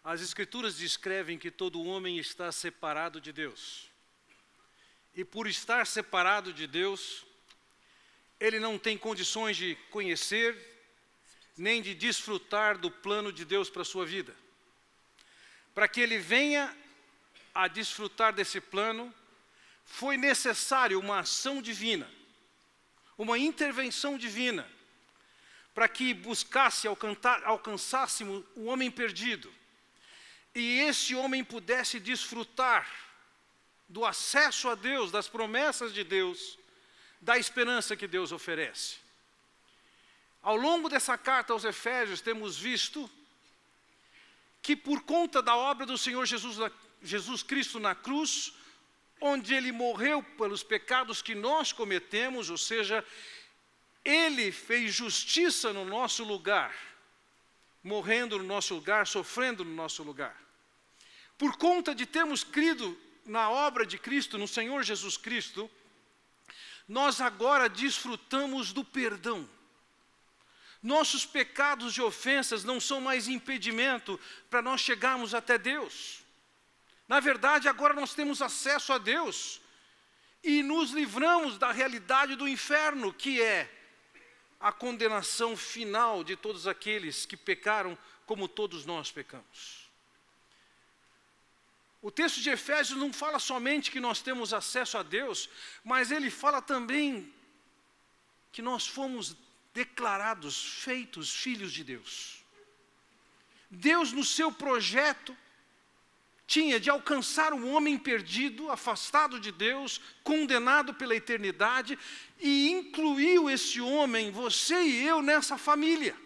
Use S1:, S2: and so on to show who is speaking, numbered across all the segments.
S1: As Escrituras descrevem que todo homem está separado de Deus. E por estar separado de Deus, ele não tem condições de conhecer, nem de desfrutar do plano de Deus para a sua vida. Para que ele venha a desfrutar desse plano, foi necessário uma ação divina, uma intervenção divina, para que alcançássemos o homem perdido, e esse homem pudesse desfrutar do acesso a Deus, das promessas de Deus, da esperança que Deus oferece. Ao longo dessa carta aos Efésios, temos visto que por conta da obra do Senhor Jesus Cristo na cruz, onde Ele morreu pelos pecados que nós cometemos, ou seja, Ele fez justiça no nosso lugar, morrendo no nosso lugar, sofrendo no nosso lugar. Por conta de termos crido na obra de Cristo, no Senhor Jesus Cristo, nós agora desfrutamos do perdão. Nossos pecados e ofensas não são mais impedimento para nós chegarmos até Deus. Na verdade, agora nós temos acesso a Deus e nos livramos da realidade do inferno, que é a condenação final de todos aqueles que pecaram como todos nós pecamos. O texto de Efésios não fala somente que nós temos acesso a Deus, mas ele fala também que nós fomos declarados, feitos filhos de Deus. Deus, no seu projeto, tinha de alcançar um homem perdido, afastado de Deus, condenado pela eternidade, e incluiu esse homem, você e eu, nessa família.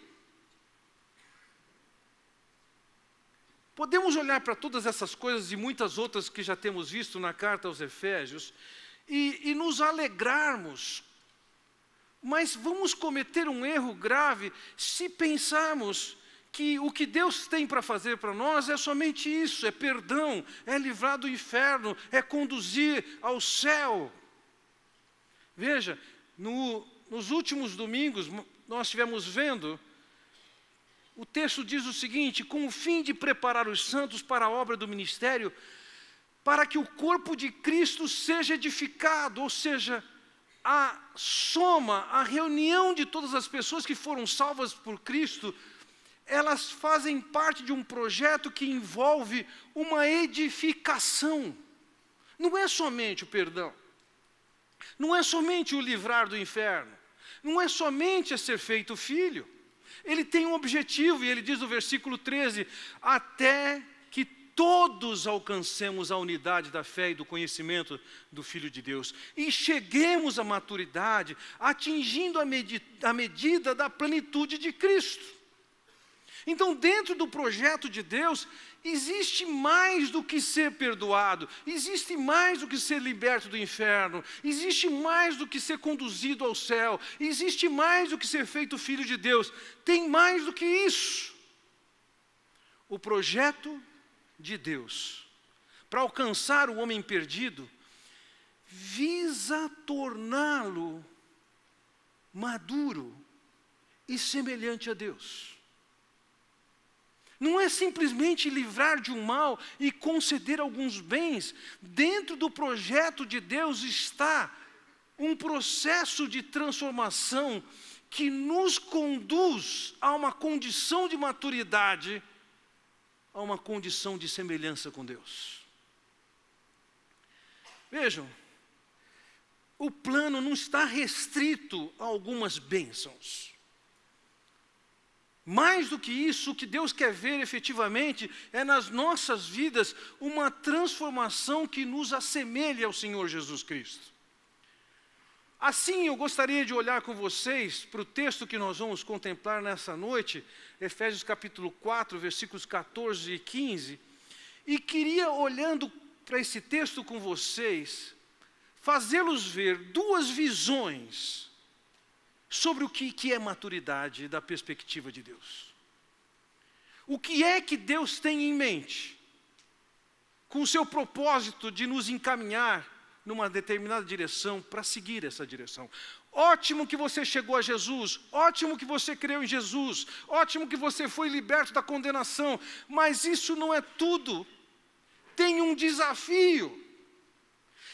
S1: Podemos olhar para todas essas coisas e muitas outras que já temos visto na carta aos Efésios e nos alegrarmos, mas vamos cometer um erro grave se pensarmos que o que Deus tem para fazer para nós é somente isso, é perdão, é livrar do inferno, é conduzir ao céu. Veja, nos últimos domingos nós estivemos vendo, o texto diz o seguinte: com o fim de preparar os santos para a obra do ministério, para que o corpo de Cristo seja edificado, ou seja, a soma, a reunião de todas as pessoas que foram salvas por Cristo, elas fazem parte de um projeto que envolve uma edificação. Não é somente o perdão, não é somente o livrar do inferno, não é somente ser feito filho. Ele tem um objetivo, e ele diz no versículo 13, até que todos alcancemos a unidade da fé e do conhecimento do Filho de Deus, e cheguemos à maturidade, atingindo a medida da plenitude de Cristo. Então, dentro do projeto de Deus, existe mais do que ser perdoado, existe mais do que ser liberto do inferno, existe mais do que ser conduzido ao céu, existe mais do que ser feito filho de Deus, tem mais do que isso. O projeto de Deus, para alcançar o homem perdido, visa torná-lo maduro e semelhante a Deus. Não é simplesmente livrar de um mal e conceder alguns bens. Dentro do projeto de Deus está um processo de transformação que nos conduz a uma condição de maturidade, a uma condição de semelhança com Deus. Vejam, o plano não está restrito a algumas bênçãos. Mais do que isso, o que Deus quer ver efetivamente é nas nossas vidas uma transformação que nos assemelhe ao Senhor Jesus Cristo. Assim, eu gostaria de olhar com vocês para o texto que nós vamos contemplar nessa noite, Efésios capítulo 4, versículos 14 e 15, e queria, olhando para esse texto com vocês, fazê-los ver duas visões sobre o que é maturidade da perspectiva de Deus. O que é que Deus tem em mente com o seu propósito de nos encaminhar numa determinada direção para seguir essa direção? Ótimo que você chegou a Jesus, ótimo que você creu em Jesus, ótimo que você foi liberto da condenação, mas isso não é tudo. Tem um desafio.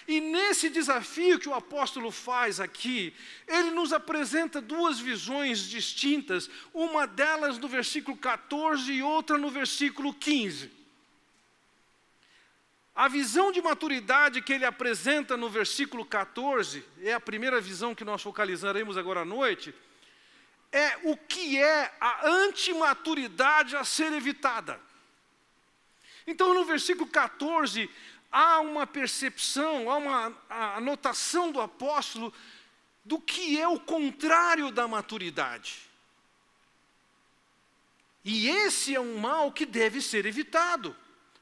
S1: E nesse desafio que o apóstolo faz aqui, ele nos apresenta duas visões distintas, uma delas no versículo 14 e outra no versículo 15. A visão de maturidade que ele apresenta no versículo 14, é a primeira visão que nós focalizaremos agora à noite, é o que é a antimaturidade a ser evitada. Então, no versículo 14, há uma percepção, há uma anotação do apóstolo do que é o contrário da maturidade. E esse é um mal que deve ser evitado.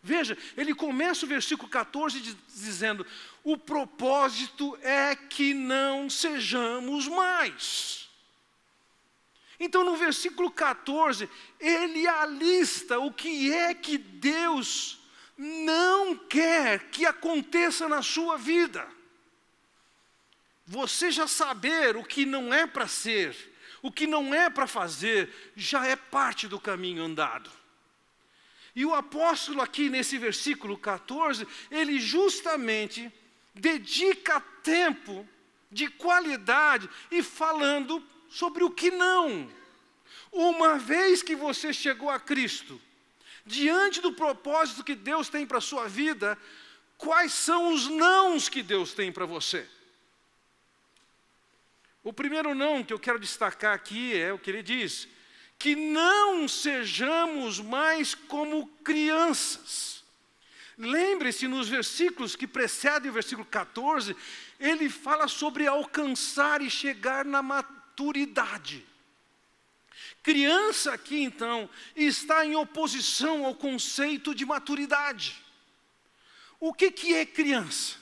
S1: Veja, ele começa o versículo 14 dizendo: o propósito é que não sejamos mais. Então, no versículo 14, ele alista o que é que Deus não quer que aconteça na sua vida. Você já saber o que não é para ser, o que não é para fazer, já é parte do caminho andado. E o apóstolo aqui nesse versículo 14, ele justamente dedica tempo de qualidade e falando sobre o que não. Uma vez que você chegou a Cristo, diante do propósito que Deus tem para a sua vida, quais são os nãos que Deus tem para você? O primeiro não que eu quero destacar aqui é o que ele diz: que não sejamos mais como crianças. Lembre-se, nos versículos que precedem o versículo 14, ele fala sobre alcançar e chegar na maturidade. Criança aqui, então, está em oposição ao conceito de maturidade. O que é criança?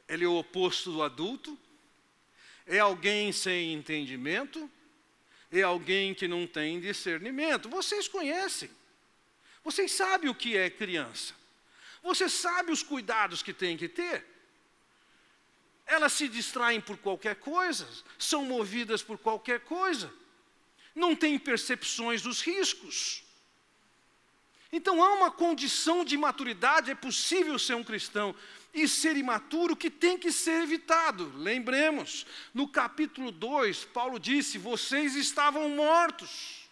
S1: Ele é o oposto do adulto? É alguém sem entendimento? É alguém que não tem discernimento? Vocês conhecem. Vocês sabem o que é criança. Você sabe os cuidados que tem que ter. Elas se distraem por qualquer coisa, são movidas por qualquer coisa. Não têm percepções dos riscos. Então há uma condição de maturidade, é possível ser um cristão e ser imaturo que tem que ser evitado. Lembremos, no capítulo 2, Paulo disse: vocês estavam mortos.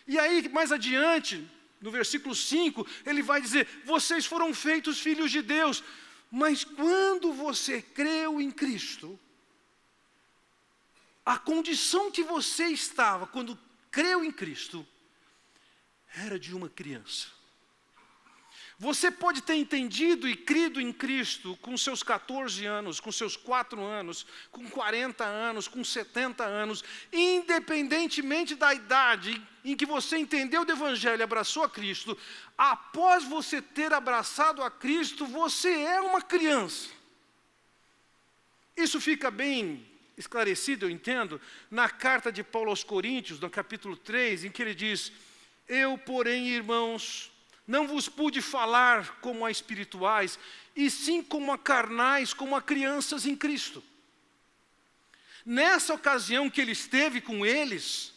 S1: E aí, mais adiante, no versículo 5, ele vai dizer: vocês foram feitos filhos de Deus. Mas quando você creu em Cristo, a condição que você estava quando creu em Cristo era de uma criança. Você pode ter entendido e crido em Cristo com seus 14 anos, com seus 4 anos, com 40 anos, com 70 anos, independentemente da idade em que você entendeu do Evangelho e abraçou a Cristo, após você ter abraçado a Cristo, você é uma criança. Isso fica bem esclarecido, eu entendo, na carta de Paulo aos Coríntios, no capítulo 3, em que ele diz: eu, porém, irmãos, não vos pude falar como a espirituais, e sim como a carnais, como a crianças em Cristo. Nessa ocasião que ele esteve com eles,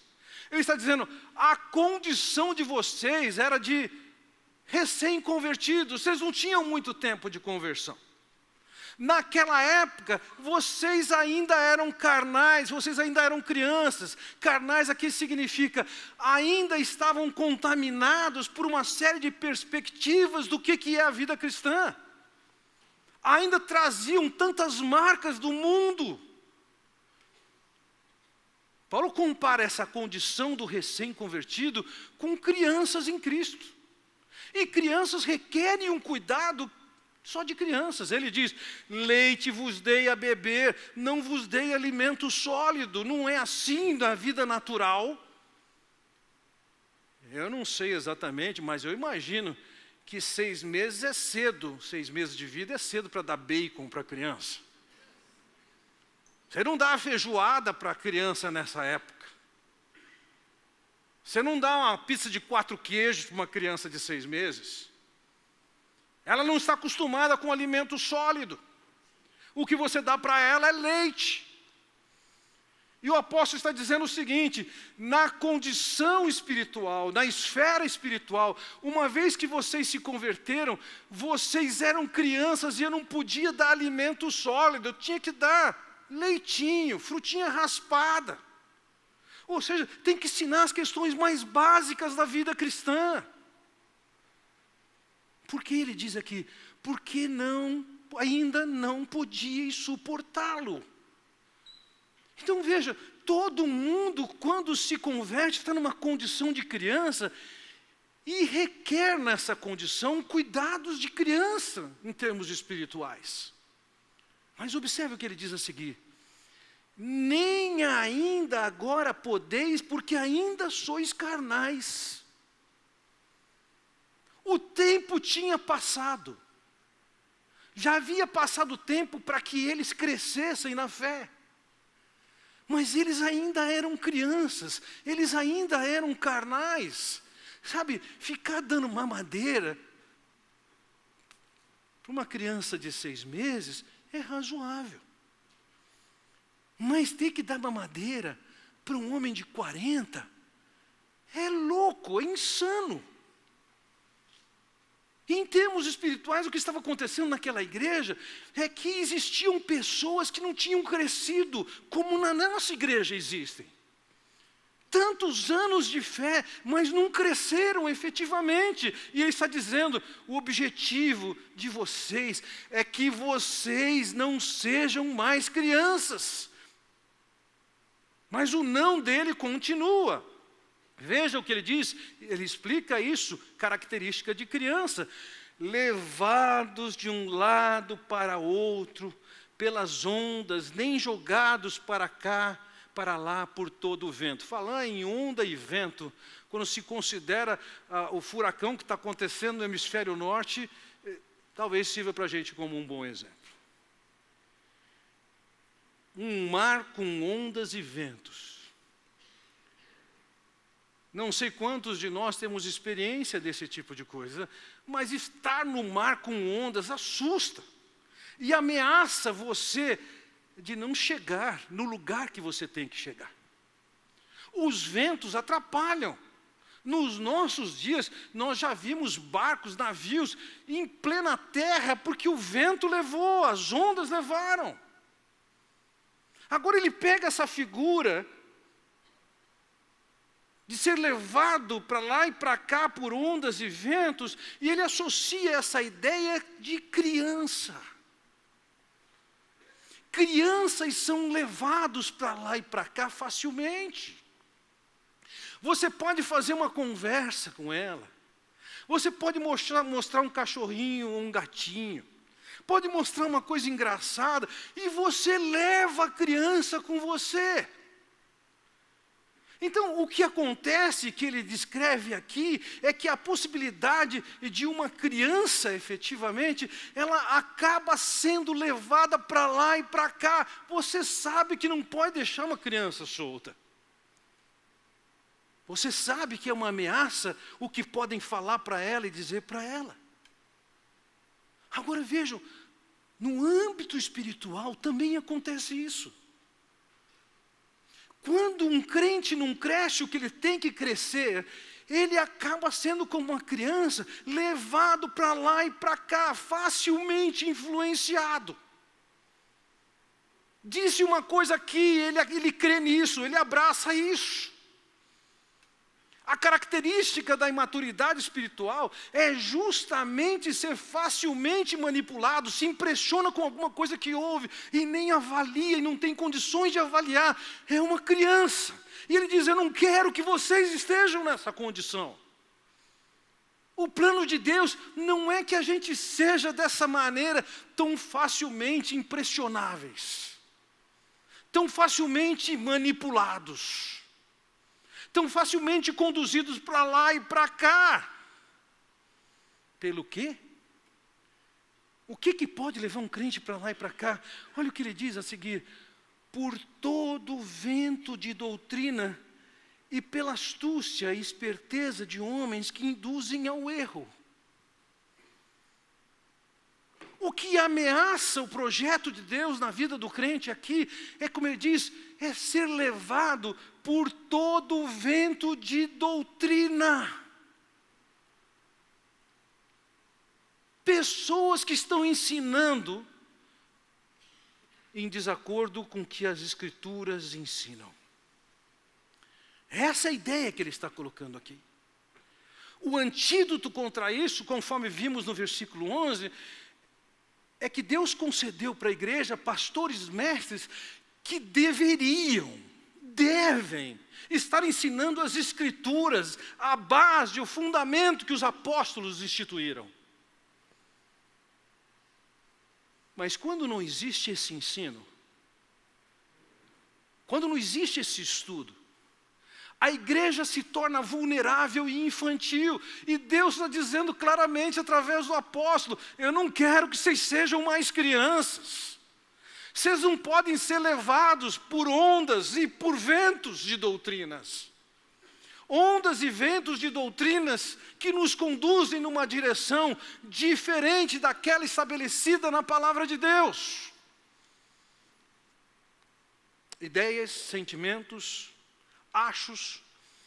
S1: ele está dizendo: a condição de vocês era de recém-convertidos, vocês não tinham muito tempo de conversão. Naquela época, vocês ainda eram carnais, vocês ainda eram crianças. Carnais aqui significa, ainda estavam contaminados por uma série de perspectivas do que é a vida cristã. Ainda traziam tantas marcas do mundo. Paulo compara essa condição do recém-convertido com crianças em Cristo. E crianças requerem um cuidado só de crianças. Ele diz: leite vos dei a beber, não vos dei alimento sólido. Não é assim na vida natural. Eu não sei exatamente, mas eu imagino que 6 meses é cedo. 6 meses de vida é cedo para dar bacon para a criança. Você não dá a feijoada para a criança nessa época. Você não dá uma pizza de 4 queijos para uma criança de 6 meses. Ela não está acostumada com alimento sólido. o que você dá para ela é leite. E o apóstolo está dizendo o seguinte: na condição espiritual, na esfera espiritual, uma vez que vocês se converteram, vocês eram crianças e eu não podia dar alimento sólido, eu tinha que dar leitinho, frutinha raspada. Ou seja, tem que ensinar as questões mais básicas da vida cristã. Por que ele diz aqui? Porque ainda não podíeis suportá-lo. Então veja, todo mundo quando se converte está numa condição de criança e requer nessa condição cuidados de criança em termos espirituais. Mas observe o que ele diz a seguir: nem ainda agora podeis, porque ainda sois carnais. O tempo tinha passado. Já havia passado o tempo para que eles crescessem na fé. Mas eles ainda eram crianças, eles ainda eram carnais. Sabe, ficar dando mamadeira para uma criança de 6 meses é razoável. Mas ter que dar mamadeira para um homem de 40 é louco, é insano. E em termos espirituais, o que estava acontecendo naquela igreja é que existiam pessoas que não tinham crescido como na nossa igreja existem. Tantos anos de fé, mas não cresceram efetivamente. E ele está dizendo, o objetivo de vocês é que vocês não sejam mais crianças. Mas o não dele continua. Veja o que ele diz, ele explica isso, característica de criança. Levados de um lado para outro, pelas ondas, nem jogados para cá, para lá, por todo o vento. Falar em onda e vento, quando se considera o furacão que está acontecendo no hemisfério norte, talvez sirva para a gente como um bom exemplo. Um mar com ondas e ventos. Não sei quantos de nós temos experiência desse tipo de coisa, mas estar no mar com ondas assusta e ameaça você de não chegar no lugar que você tem que chegar. Os ventos atrapalham. Nos nossos dias, nós já vimos barcos, navios em plena terra, porque o vento levou, as ondas levaram. Agora ele pega essa figura de ser levado para lá e para cá por ondas e ventos, e ele associa essa ideia de criança. Crianças são levados para lá e para cá facilmente. Você pode fazer uma conversa com ela. Você pode mostrar um cachorrinho ou um gatinho. Pode mostrar uma coisa engraçada e você leva a criança com você. Então, o que acontece, que ele descreve aqui, é que a possibilidade de uma criança, efetivamente, ela acaba sendo levada para lá e para cá. Você sabe que não pode deixar uma criança solta. Você sabe que é uma ameaça o que podem falar para ela e dizer para ela. Agora vejam, no âmbito espiritual também acontece isso. Quando um crente não cresce o que ele tem que crescer, ele acaba sendo como uma criança, levado para lá e para cá, facilmente influenciado. Disse uma coisa aqui, ele crê nisso, ele abraça isso. A característica da imaturidade espiritual é justamente ser facilmente manipulado, se impressiona com alguma coisa que ouve e nem avalia e não tem condições de avaliar. É uma criança. E ele diz, eu não quero que vocês estejam nessa condição. O plano de Deus não é que a gente seja dessa maneira tão facilmente impressionáveis, tão facilmente manipulados, tão facilmente conduzidos para lá e para cá. Pelo quê? O que pode levar um crente para lá e para cá? Olha o que ele diz a seguir. Por todo vento de doutrina e pela astúcia e esperteza de homens que induzem ao erro. O que ameaça o projeto de Deus na vida do crente aqui é, como ele diz, é ser levado por todo o vento de doutrina. Pessoas que estão ensinando em desacordo com o que as Escrituras ensinam. Essa é a ideia que ele está colocando aqui. O antídoto contra isso, conforme vimos no versículo 11, é que Deus concedeu para a igreja pastores mestres que devem estar ensinando as Escrituras, a base, o fundamento que os apóstolos instituíram. Mas quando não existe esse ensino, quando não existe esse estudo, a igreja se torna vulnerável e infantil. E Deus está dizendo claramente através do apóstolo: eu não quero que vocês sejam mais crianças. Vocês não podem ser levados por ondas e por ventos de doutrinas. Ondas e ventos de doutrinas que nos conduzem numa direção diferente daquela estabelecida na palavra de Deus. Ideias, sentimentos, achos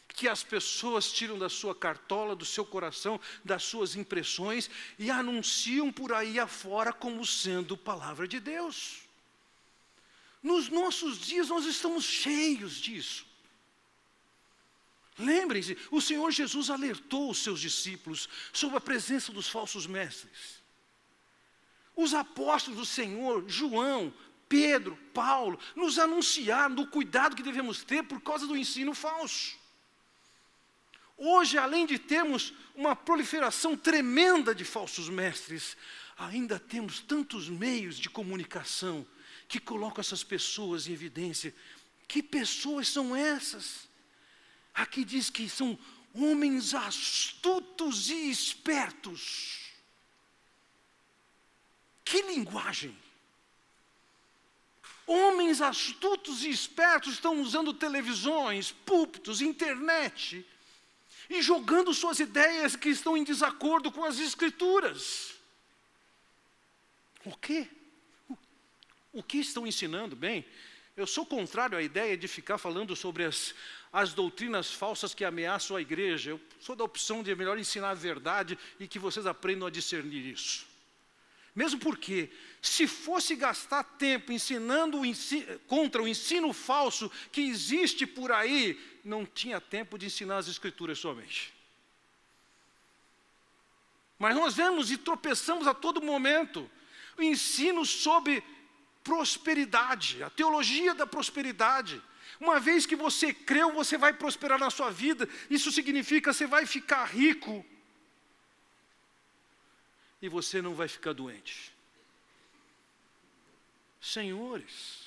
S1: que as pessoas tiram da sua cartola, do seu coração, das suas impressões e anunciam por aí afora como sendo palavra de Deus. Nos nossos dias nós estamos cheios disso. Lembrem-se, o Senhor Jesus alertou os seus discípulos sobre a presença dos falsos mestres. Os apóstolos do Senhor, João, Pedro, Paulo, nos anunciaram do cuidado que devemos ter por causa do ensino falso. Hoje, além de termos uma proliferação tremenda de falsos mestres, ainda temos tantos meios de comunicação que colocam essas pessoas em evidência. Que pessoas são essas? Aqui diz que são homens astutos e espertos. Que linguagem! Homens astutos e espertos estão usando televisões, púlpitos, internet e jogando suas ideias que estão em desacordo com as Escrituras. O quê? O que estão ensinando? Bem, eu sou contrário à ideia de ficar falando sobre as doutrinas falsas que ameaçam a igreja. Eu sou da opção de é melhor ensinar a verdade e que vocês aprendam a discernir isso. Mesmo porque, se fosse gastar tempo ensinando contra o ensino falso que existe por aí, não tinha tempo de ensinar as Escrituras somente. Mas nós vemos e tropeçamos a todo momento o ensino sobre prosperidade, a teologia da prosperidade. Uma vez que você creu, você vai prosperar na sua vida. Isso significa que você vai ficar rico e você não vai ficar doente. Senhores,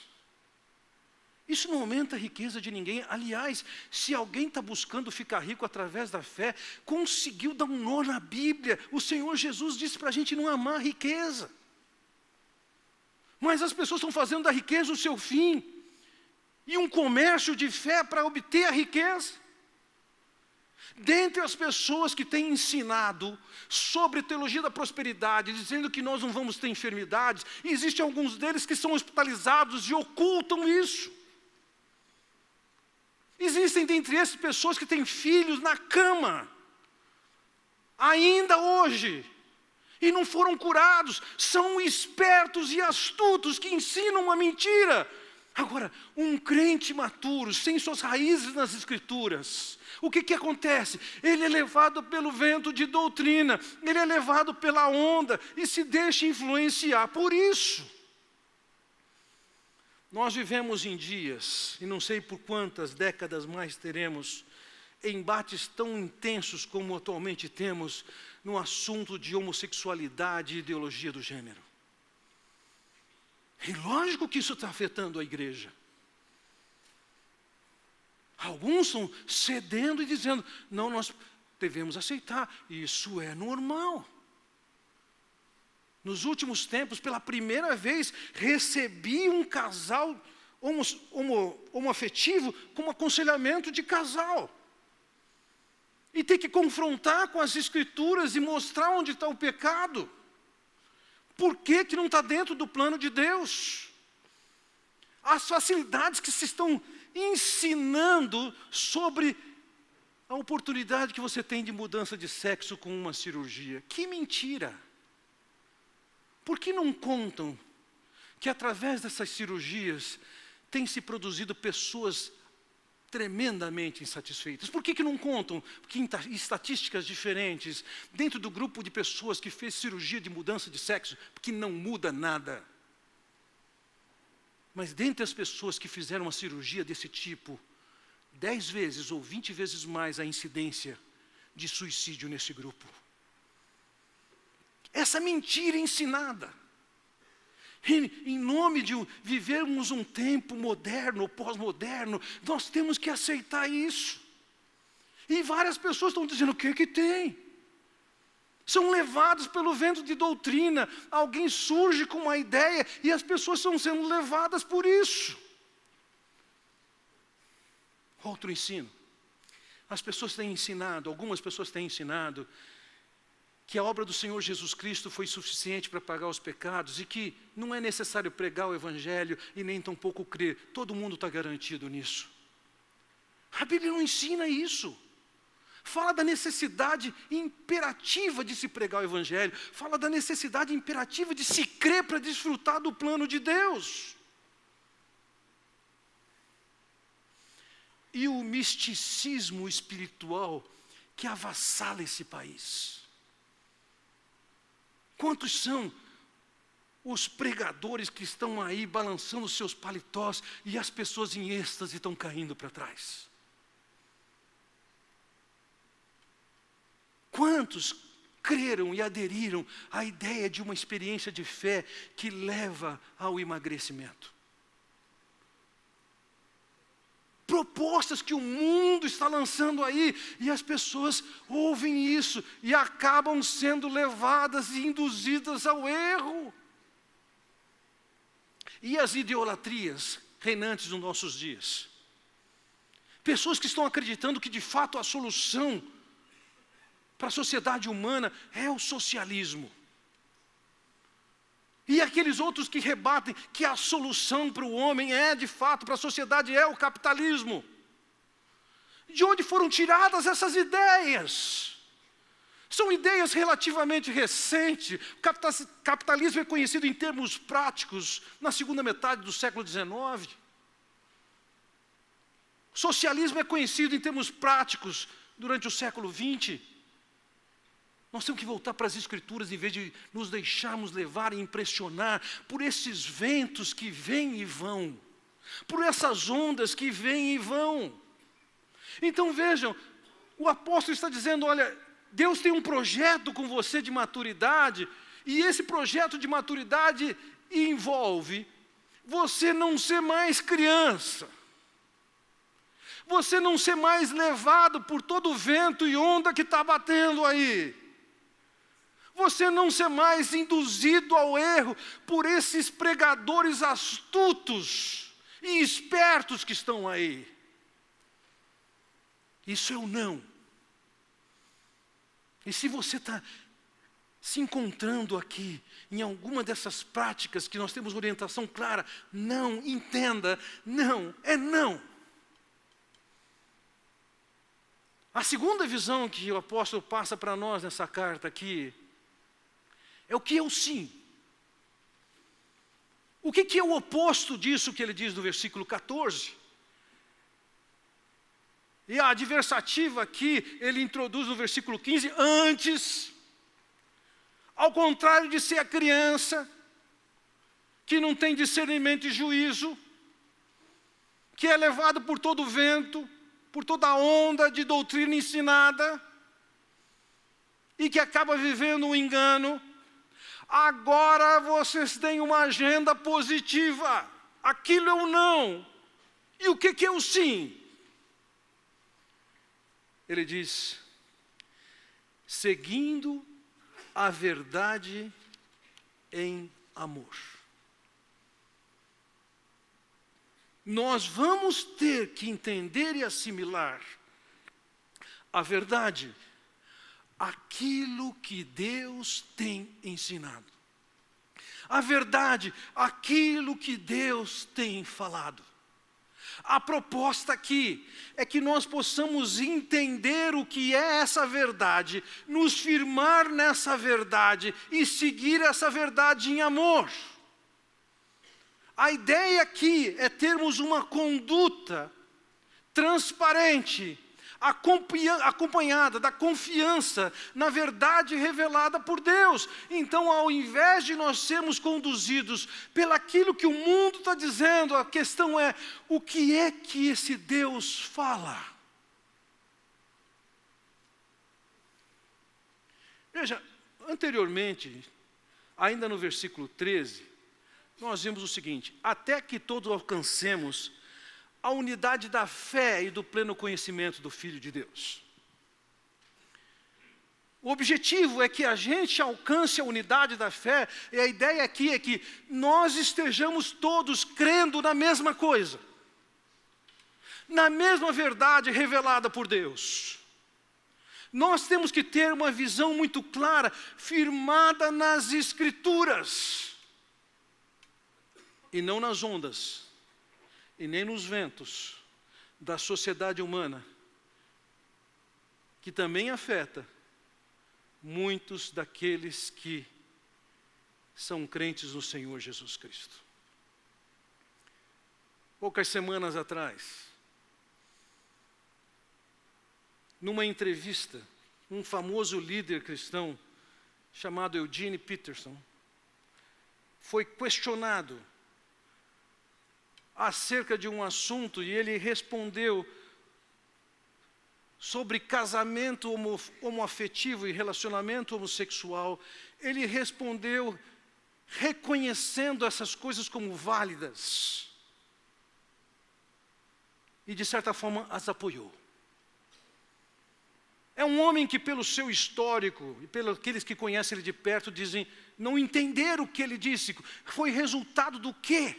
S1: isso não aumenta a riqueza de ninguém. Aliás, se alguém está buscando ficar rico através da fé, conseguiu dar um nó na Bíblia. O Senhor Jesus disse para a gente não amar a riqueza. Mas as pessoas estão fazendo da riqueza o seu fim. E um comércio de fé para obter a riqueza. Dentre as pessoas que têm ensinado sobre teologia da prosperidade, dizendo que nós não vamos ter enfermidades, existem alguns deles que são hospitalizados e ocultam isso. Existem dentre essas pessoas que têm filhos na cama, ainda hoje, e não foram curados. São espertos e astutos que ensinam uma mentira. Agora, um crente maturo, sem suas raízes nas Escrituras, o que acontece? Ele é levado pelo vento de doutrina, ele é levado pela onda e se deixa influenciar por isso. Nós vivemos em dias, e não sei por quantas décadas mais teremos, embates tão intensos como atualmente temos no assunto de homossexualidade e ideologia do gênero. E lógico que isso está afetando a igreja. Alguns estão cedendo e dizendo, não, nós devemos aceitar, isso é normal. Nos últimos tempos, pela primeira vez, recebi um casal homoafetivo com aconselhamento de casal. E ter que confrontar com as Escrituras e mostrar onde está o pecado. por que não está dentro do plano de Deus? As facilidades que se estão ensinando sobre a oportunidade que você tem de mudança de sexo com uma cirurgia. Que mentira! Por que não contam que através dessas cirurgias tem se produzido pessoas tremendamente insatisfeitas? Por que não contam que em estatísticas diferentes, dentro do grupo de pessoas que fez cirurgia de mudança de sexo, que não muda nada? Mas dentre as pessoas que fizeram uma cirurgia desse tipo, 10 vezes ou 20 vezes mais a incidência de suicídio nesse grupo. Essa mentira ensinada, em nome de vivermos um tempo moderno ou pós-moderno, nós temos que aceitar isso. E várias pessoas estão dizendo, o que tem? São levados pelo vento de doutrina, alguém surge com uma ideia e as pessoas estão sendo levadas por isso. Outro ensino. As pessoas têm ensinado, algumas pessoas têm ensinado, que a obra do Senhor Jesus Cristo foi suficiente para pagar os pecados e que não é necessário pregar o Evangelho e nem tampouco crer. Todo mundo está garantido nisso. A Bíblia não ensina isso. Fala da necessidade imperativa de se pregar o Evangelho. Fala da necessidade imperativa de se crer para desfrutar do plano de Deus. E o misticismo espiritual que avassala esse país. Quantos são os pregadores que estão aí balançando os seus paletós e as pessoas em êxtase estão caindo para trás? Quantos creram e aderiram à ideia de uma experiência de fé que leva ao emagrecimento? Propostas que o mundo está lançando aí, e as pessoas ouvem isso e acabam sendo levadas e induzidas ao erro. E as idolatrias reinantes nos nossos dias? Pessoas que estão acreditando que de fato a solução para a sociedade humana é o socialismo. E aqueles outros que rebatem que a solução para o homem é, de fato, para a sociedade é o capitalismo. De onde foram tiradas essas ideias? São ideias relativamente recentes. O capitalismo é conhecido em termos práticos na segunda metade do século XIX. O socialismo é conhecido em termos práticos durante o século XX. Nós temos que voltar para as Escrituras em vez de nos deixarmos levar e impressionar por esses ventos que vêm e vão, por essas ondas que vêm e vão. Então vejam, o apóstolo está dizendo, olha, Deus tem um projeto com você de maturidade, e esse projeto de maturidade envolve você não ser mais criança, você não ser mais levado por todo o vento e onda que está batendo aí. Você não ser mais induzido ao erro por esses pregadores astutos e espertos que estão aí. Isso é o não. E se você está se encontrando aqui em alguma dessas práticas que nós temos orientação clara, não, entenda, não, é não. A segunda visão que o apóstolo passa para nós nessa carta aqui, é o que é o sim. O que é o oposto disso que ele diz no versículo 14? E a adversativa aqui, ele introduz no versículo 15, antes, ao contrário de ser a criança, que não tem discernimento e juízo, que é levado por todo o vento, por toda a onda de doutrina ensinada, e que acaba vivendo um engano. Agora vocês têm uma agenda positiva. Aquilo é o não. E o que é o sim? Ele diz, seguindo a verdade em amor. Nós vamos ter que entender e assimilar a verdade, aquilo que Deus tem ensinado. A verdade, aquilo que Deus tem falado. A proposta aqui é que nós possamos entender o que é essa verdade, nos firmar nessa verdade e seguir essa verdade em amor. A ideia aqui é termos uma conduta transparente, acompanhada da confiança na verdade revelada por Deus. Então, ao invés de nós sermos conduzidos pelaquilo que o mundo está dizendo, a questão é, o que é que esse Deus fala? Veja, anteriormente, ainda no versículo 13, nós vimos o seguinte: até que todos alcancemos a unidade da fé e do pleno conhecimento do Filho de Deus. O objetivo é que a gente alcance a unidade da fé, e a ideia aqui é que nós estejamos todos crendo na mesma coisa, na mesma verdade revelada por Deus. Nós temos que ter uma visão muito clara, firmada nas Escrituras, e não nas ondas, e nem nos ventos da sociedade humana, que também afeta muitos daqueles que são crentes no Senhor Jesus Cristo. Poucas semanas atrás, numa entrevista, um famoso líder cristão chamado Eugene Peterson foi questionado acerca de um assunto, e ele respondeu sobre casamento homoafetivo e relacionamento homossexual. Ele respondeu reconhecendo essas coisas como válidas e, de certa forma, as apoiou. É um homem que, pelo seu histórico e pelos aqueles que conhecem ele de perto, dizem, não entenderam o que ele disse. Foi resultado do quê?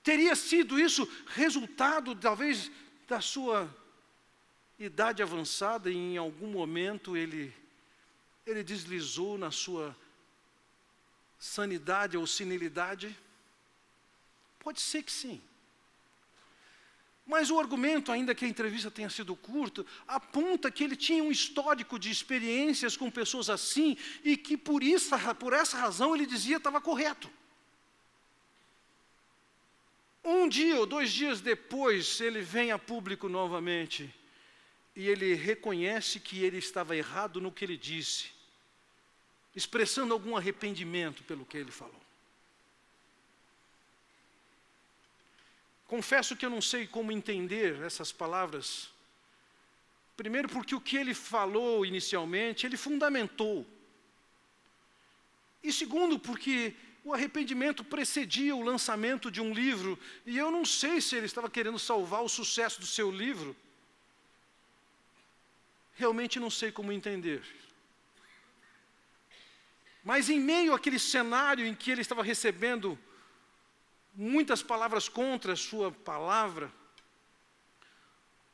S1: Teria sido isso resultado, talvez, da sua idade avançada, e em algum momento ele deslizou na sua sanidade ou senilidade? Pode ser que sim. Mas o argumento, ainda que a entrevista tenha sido curta, aponta que ele tinha um histórico de experiências com pessoas assim, e que por essa razão ele dizia estava correto. Um dia ou 2 dias depois, ele vem a público novamente, e ele reconhece que ele estava errado no que ele disse, expressando algum arrependimento pelo que ele falou. Confesso que eu não sei como entender essas palavras. Primeiro, porque o que ele falou inicialmente, ele fundamentou. E segundo, porque o arrependimento precedia o lançamento de um livro, e eu não sei se ele estava querendo salvar o sucesso do seu livro. Realmente não sei como entender. Mas em meio àquele cenário em que ele estava recebendo muitas palavras contra a sua palavra,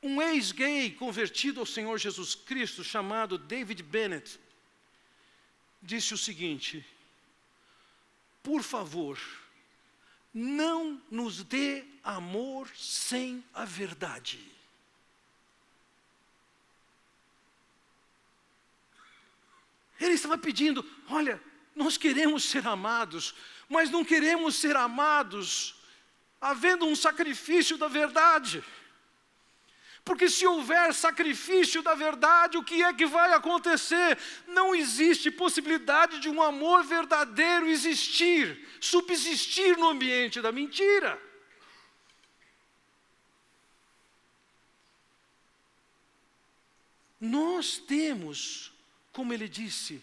S1: um ex-gay convertido ao Senhor Jesus Cristo, chamado David Bennett, disse o seguinte: por favor, não nos dê amor sem a verdade. Ele estava pedindo, olha, nós queremos ser amados, mas não queremos ser amados havendo um sacrifício da verdade. Porque se houver sacrifício da verdade, o que é que vai acontecer? Não existe possibilidade de um amor verdadeiro existir, subsistir no ambiente da mentira. Nós temos, como ele disse,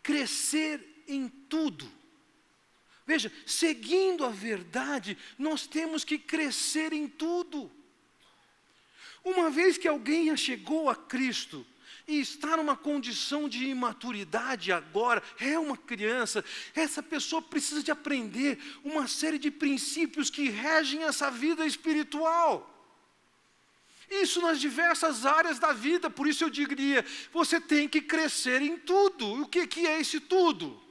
S1: crescer em tudo. Veja, seguindo a verdade, nós temos que crescer em tudo. Uma vez que alguém chegou a Cristo e está numa condição de imaturidade agora, é uma criança, essa pessoa precisa de aprender uma série de princípios que regem essa vida espiritual. Isso nas diversas áreas da vida, por isso eu diria, você tem que crescer em tudo. O que é esse tudo?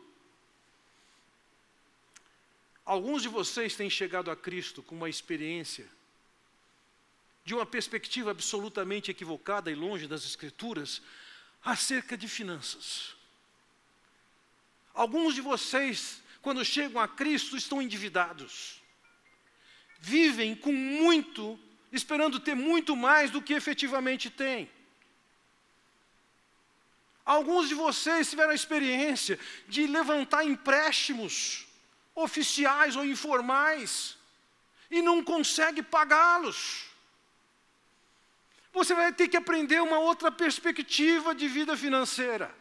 S1: Alguns de vocês têm chegado a Cristo com uma experiência de uma perspectiva absolutamente equivocada e longe das Escrituras acerca de finanças. Alguns de vocês, quando chegam a Cristo, estão endividados. Vivem com muito, esperando ter muito mais do que efetivamente têm. Alguns de vocês tiveram a experiência de levantar empréstimos oficiais ou informais e não consegue pagá-los. Você vai ter que aprender uma outra perspectiva de vida financeira.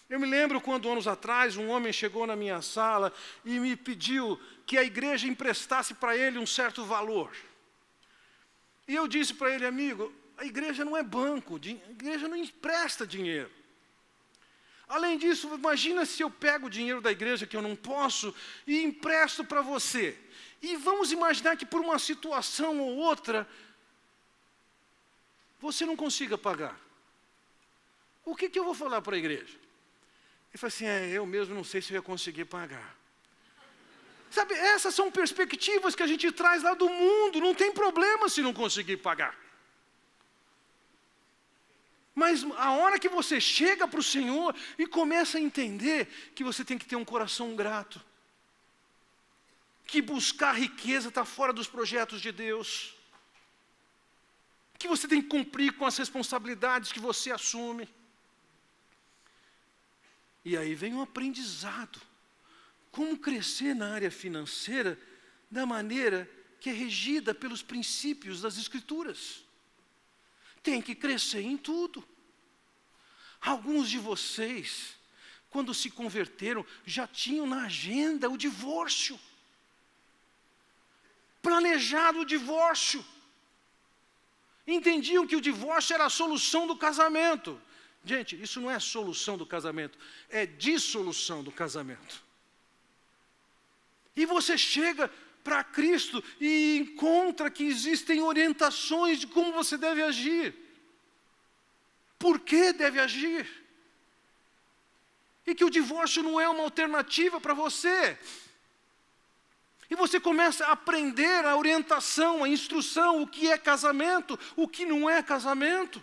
S1: Eu me lembro quando, anos atrás, um homem chegou na minha sala e me pediu que a igreja emprestasse para ele um certo valor. E eu disse para ele, amigo, a igreja não é banco, a igreja não empresta dinheiro. Além disso, imagina se eu pego o dinheiro da igreja que eu não posso e empresto para você. E vamos imaginar que por uma situação ou outra, você não consiga pagar. O que eu vou falar para a igreja? Ele falou assim, eu mesmo não sei se eu ia conseguir pagar. Sabe, essas são perspectivas que a gente traz lá do mundo, não tem problema se não conseguir pagar. Mas a hora que você chega para o Senhor e começa a entender que você tem que ter um coração grato, que buscar riqueza está fora dos projetos de Deus, que você tem que cumprir com as responsabilidades que você assume. E aí vem um aprendizado. Como crescer na área financeira da maneira que é regida pelos princípios das Escrituras. Tem que crescer em tudo. Alguns de vocês, quando se converteram, já tinham na agenda o divórcio. Planejado o divórcio. Entendiam que o divórcio era a solução do casamento. Gente, isso não é solução do casamento, é dissolução do casamento. E você chega para Cristo e encontra que existem orientações de como você deve agir. Por que deve agir? E que o divórcio não é uma alternativa para você. E você começa a aprender a orientação, a instrução, o que é casamento, o que não é casamento.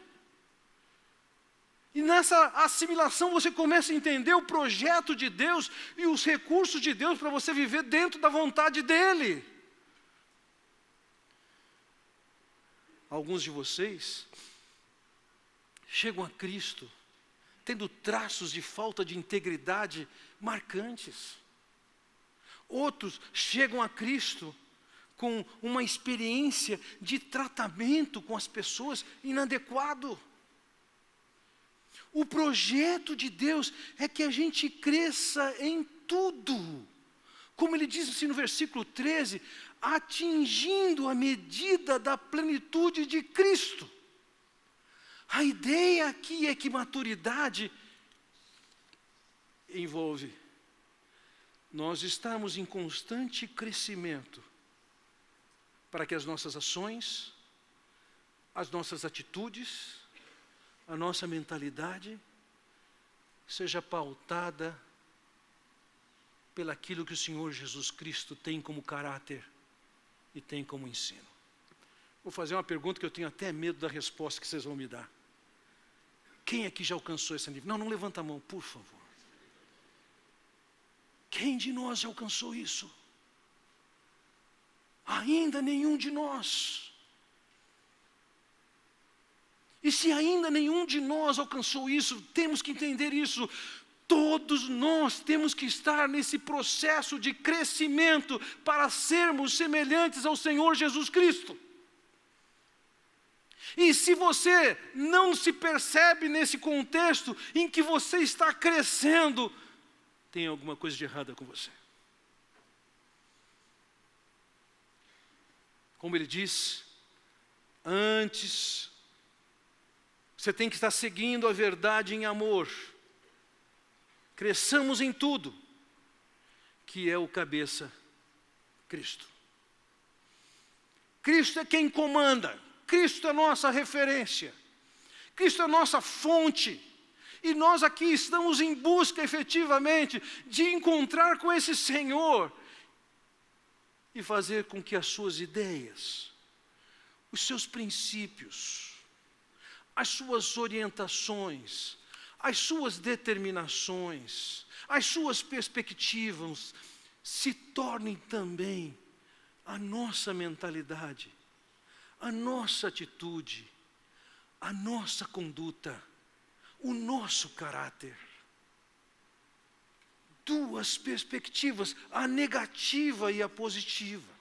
S1: E nessa assimilação você começa a entender o projeto de Deus e os recursos de Deus para você viver dentro da vontade dEle. Alguns de vocês chegam a Cristo tendo traços de falta de integridade marcantes. Outros chegam a Cristo com uma experiência de tratamento com as pessoas inadequado. O projeto de Deus é que a gente cresça em tudo. Como ele diz assim no versículo 13, atingindo a medida da plenitude de Cristo. A ideia aqui é que maturidade envolve nós estamos em constante crescimento para que as nossas ações, as nossas atitudes, a nossa mentalidade seja pautada pelaquilo que o Senhor Jesus Cristo tem como caráter e tem como ensino. Vou fazer uma pergunta que eu tenho até medo da resposta que vocês vão me dar. Quem aqui já alcançou esse nível? Não levanta a mão, por favor. Quem de nós já alcançou isso? Ainda nenhum de nós. E se ainda nenhum de nós alcançou isso, temos que entender isso. Todos nós temos que estar nesse processo de crescimento para sermos semelhantes ao Senhor Jesus Cristo. E se você não se percebe nesse contexto em que você está crescendo, tem alguma coisa de errada com você. Como ele diz, antes, você tem que estar seguindo a verdade em amor. Cresçamos em tudo, que é o cabeça, Cristo. Cristo é quem comanda, Cristo é nossa referência, Cristo é nossa fonte. E nós aqui estamos em busca efetivamente de encontrar com esse Senhor e fazer com que as suas ideias, os seus princípios, as suas orientações, as suas determinações, as suas perspectivas se tornem também a nossa mentalidade, a nossa atitude, a nossa conduta, o nosso caráter. Duas perspectivas, a negativa e a positiva.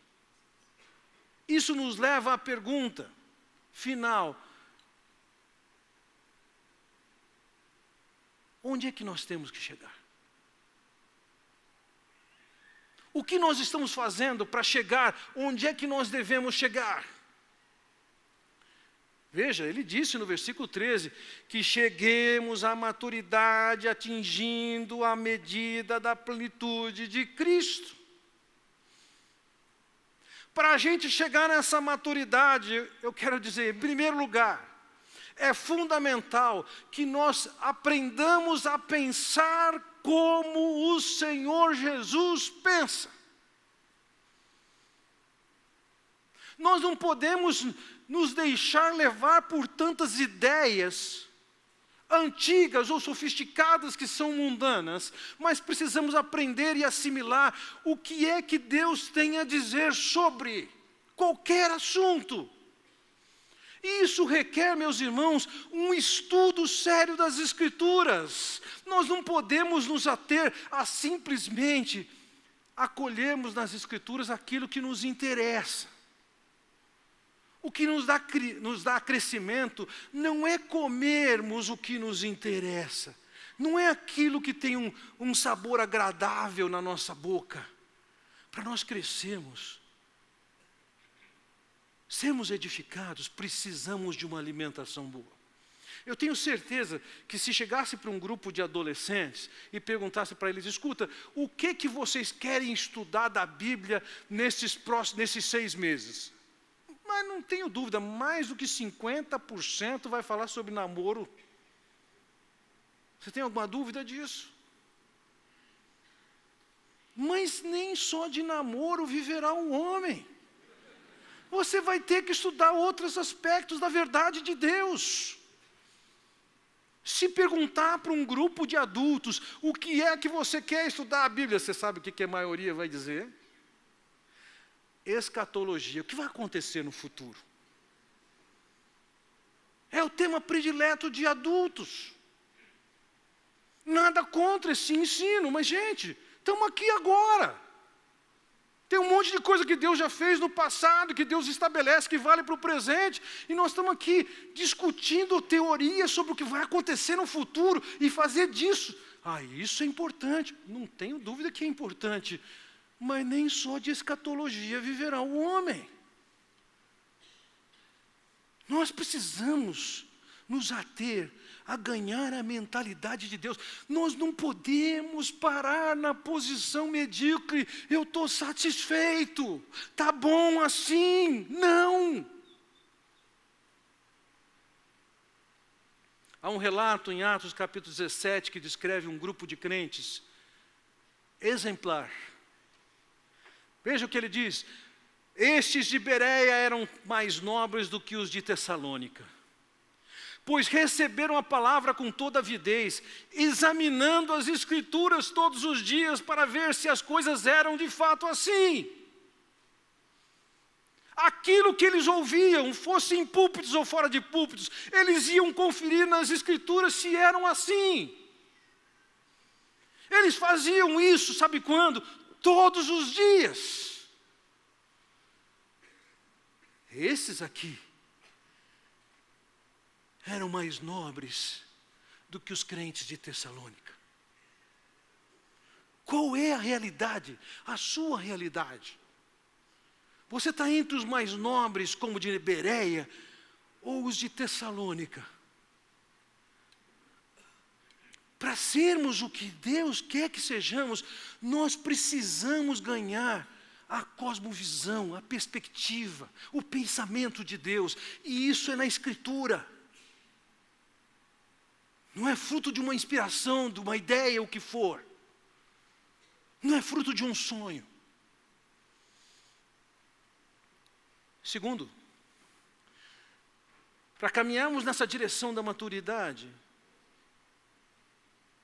S1: Isso nos leva à pergunta final: onde é que nós temos que chegar? O que nós estamos fazendo para chegar onde é que nós devemos chegar? Veja, ele disse no versículo 13, que cheguemos à maturidade atingindo a medida da plenitude de Cristo. Para a gente chegar nessa maturidade, eu quero dizer, em primeiro lugar, é fundamental que nós aprendamos a pensar como o Senhor Jesus pensa. Nós não podemos nos deixar levar por tantas ideias antigas ou sofisticadas que são mundanas, mas precisamos aprender e assimilar o que é que Deus tem a dizer sobre qualquer assunto. E isso requer, meus irmãos, um estudo sério das Escrituras. Nós não podemos nos ater a simplesmente acolhermos nas Escrituras aquilo que nos interessa. O que nos dá crescimento não é comermos o que nos interessa, não é aquilo que tem um sabor agradável na nossa boca. Para nós crescermos, sermos edificados, precisamos de uma alimentação boa. Eu tenho certeza que se chegasse para um grupo de adolescentes e perguntasse para eles: escuta, o que vocês querem estudar da Bíblia nesses 6 meses? Mas não tenho dúvida, mais do que 50% vai falar sobre namoro. Você tem alguma dúvida disso? Mas nem só de namoro viverá um homem. Você vai ter que estudar outros aspectos da verdade de Deus. Se perguntar para um grupo de adultos, o que é que você quer estudar a Bíblia, você sabe o que a maioria vai dizer? Escatologia, o que vai acontecer no futuro? É o tema predileto de adultos. Nada contra esse ensino, mas gente, estamos aqui agora. Tem um monte de coisa que Deus já fez no passado, que Deus estabelece, que vale para o presente, e nós estamos aqui discutindo teorias sobre o que vai acontecer no futuro, e fazer disso, isso é importante, não tenho dúvida que é importante, mas nem só de escatologia viverá o homem. Nós precisamos nos ater a ganhar a mentalidade de Deus. Nós não podemos parar na posição medíocre, eu estou satisfeito, está bom assim. Não. Há um relato em Atos capítulo 17 que descreve um grupo de crentes exemplar. Veja o que ele diz: estes de Bereia eram mais nobres do que os de Tessalônica, pois receberam a palavra com toda avidez, examinando as Escrituras todos os dias para ver se as coisas eram de fato assim. Aquilo que eles ouviam, fosse em púlpitos ou fora de púlpitos, eles iam conferir nas Escrituras se eram assim. Eles faziam isso, sabe quando? Todos os dias. Esses aqui eram mais nobres do que os crentes de Tessalônica. Qual é a realidade? A sua realidade. Você está entre os mais nobres, como de Bereia, ou os de Tessalônica? Para sermos o que Deus quer que sejamos, nós precisamos ganhar a cosmovisão, a perspectiva, o pensamento de Deus. E isso é na Escritura. Não é fruto de uma inspiração, de uma ideia, o que for. Não é fruto de um sonho. Segundo, para caminharmos nessa direção da maturidade,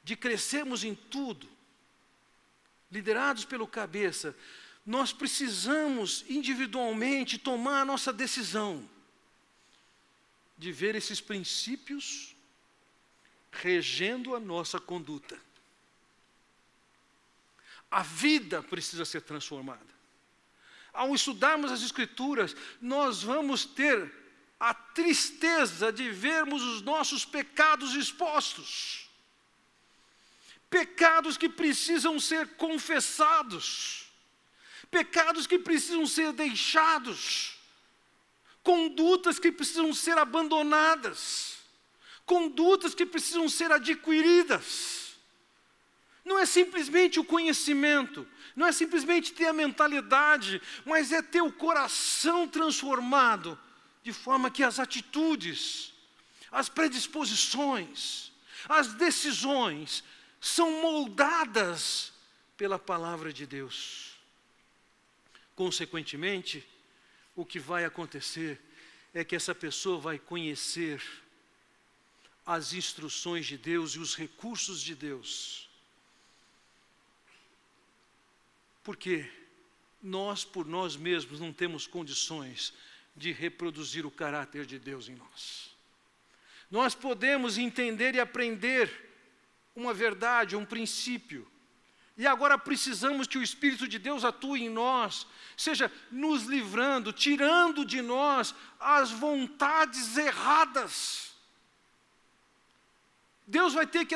S1: de crescermos em tudo, liderados pelo cabeça, nós precisamos individualmente tomar a nossa decisão de ver esses princípios regendo a nossa conduta. A vida precisa ser transformada. Ao estudarmos as Escrituras, nós vamos ter a tristeza de vermos os nossos pecados expostos. Pecados que precisam ser confessados. Pecados que precisam ser deixados. Condutas que precisam ser abandonadas. Condutas que precisam ser adquiridas. Não é simplesmente o conhecimento, não é simplesmente ter a mentalidade, mas é ter o coração transformado, de forma que as atitudes, as predisposições, as decisões são moldadas pela palavra de Deus. Consequentemente, o que vai acontecer é que essa pessoa vai conhecer as instruções de Deus e os recursos de Deus. Porque nós, por nós mesmos, não temos condições de reproduzir o caráter de Deus em nós. Nós podemos entender e aprender uma verdade, um princípio. E agora precisamos que o Espírito de Deus atue em nós, seja nos livrando, tirando de nós as vontades erradas. Deus vai ter que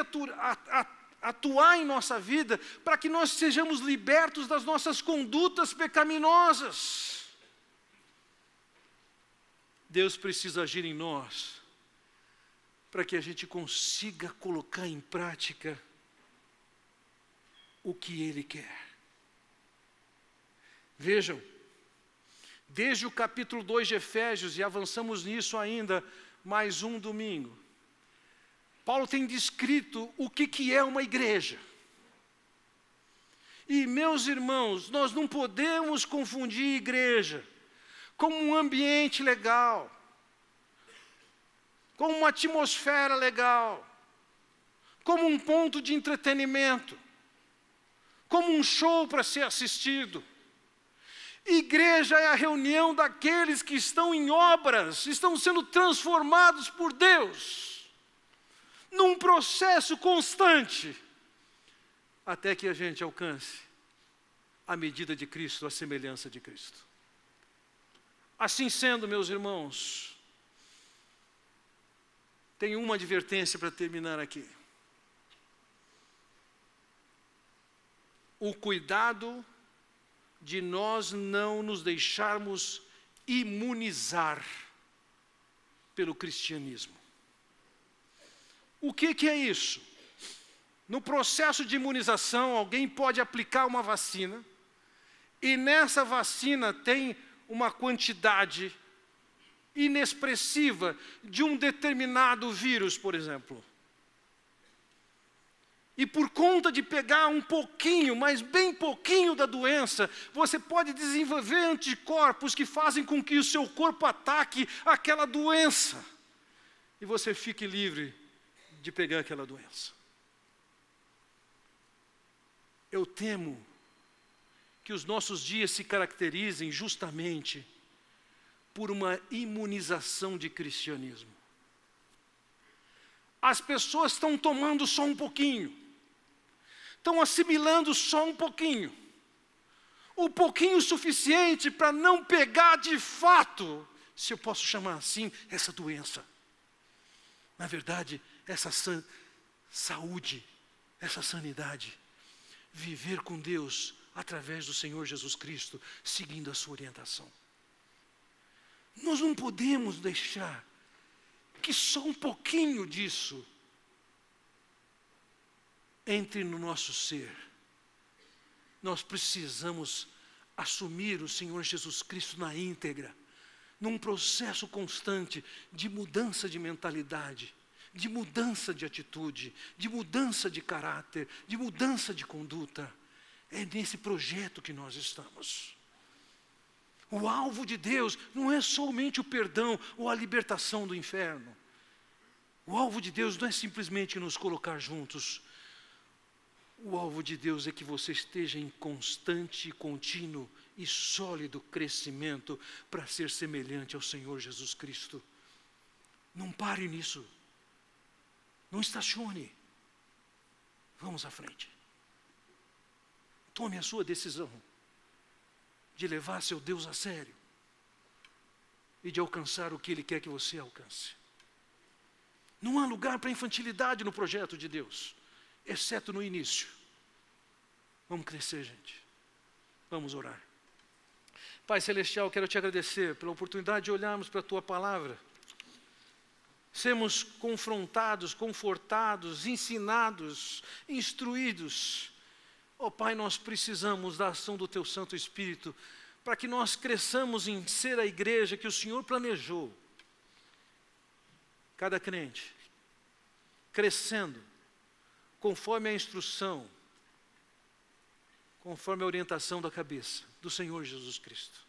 S1: atuar em nossa vida para que nós sejamos libertos das nossas condutas pecaminosas. Deus precisa agir em nós para que a gente consiga colocar em prática o que Ele quer. Vejam, desde o capítulo 2 de Efésios, e avançamos nisso ainda mais um domingo, Paulo tem descrito o que é uma igreja. E, meus irmãos, nós não podemos confundir igreja como um ambiente legal, como uma atmosfera legal, como um ponto de entretenimento, como um show para ser assistido. Igreja é a reunião daqueles que estão em obras, estão sendo transformados por Deus, num processo constante, até que a gente alcance a medida de Cristo, a semelhança de Cristo. Assim sendo, meus irmãos, tenho uma advertência para terminar aqui. O cuidado de nós não nos deixarmos imunizar pelo cristianismo. O que é isso? No processo de imunização, alguém pode aplicar uma vacina, e nessa vacina tem uma quantidade inexpressiva de um determinado vírus, por exemplo. E por conta de pegar um pouquinho, mas bem pouquinho da doença, você pode desenvolver anticorpos que fazem com que o seu corpo ataque aquela doença. E você fique livre de pegar aquela doença. Eu temo que os nossos dias se caracterizem justamente por uma imunização de cristianismo. As pessoas estão tomando só um pouquinho, estão assimilando só um pouquinho, o pouquinho suficiente para não pegar de fato, se eu posso chamar assim, essa doença. Na verdade, essa saúde, essa sanidade, viver com Deus através do Senhor Jesus Cristo, seguindo a sua orientação. Nós não podemos deixar que só um pouquinho disso entre no nosso ser. Nós precisamos assumir o Senhor Jesus Cristo na íntegra, num processo constante de mudança de mentalidade, de mudança de atitude, de mudança de caráter, de mudança de conduta. É nesse projeto que nós estamos. O alvo de Deus não é somente o perdão ou a libertação do inferno. O alvo de Deus não é simplesmente nos colocar juntos. O alvo de Deus é que você esteja em constante, contínuo e sólido crescimento para ser semelhante ao Senhor Jesus Cristo. Não pare nisso. Não estacione. Vamos à frente. Tome a sua decisão de levar seu Deus a sério e de alcançar o que Ele quer que você alcance. Não há lugar para infantilidade no projeto de Deus, exceto no início. Vamos crescer, gente. Vamos orar. Pai Celestial, quero te agradecer pela oportunidade de olharmos para a Tua Palavra, sermos confrontados, confortados, ensinados, instruídos. Ó Pai, nós precisamos da ação do Teu Santo Espírito para que nós cresçamos em ser a igreja que o Senhor planejou. Cada crente crescendo conforme a instrução, conforme a orientação da cabeça do Senhor Jesus Cristo.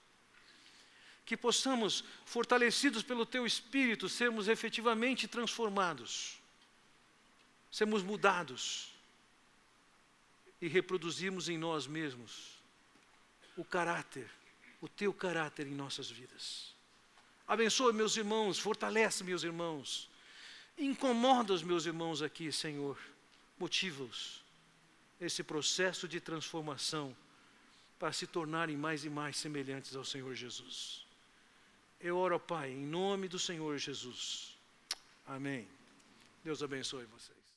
S1: Que possamos, fortalecidos pelo Teu Espírito, sermos efetivamente transformados, sermos mudados e reproduzirmos em nós mesmos o caráter, o Teu caráter em nossas vidas. Abençoa meus irmãos, fortalece meus irmãos, incomoda os meus irmãos aqui, Senhor, motiva-os esse processo de transformação para se tornarem mais e mais semelhantes ao Senhor Jesus. Eu oro, Pai, em nome do Senhor Jesus. Amém. Deus abençoe você.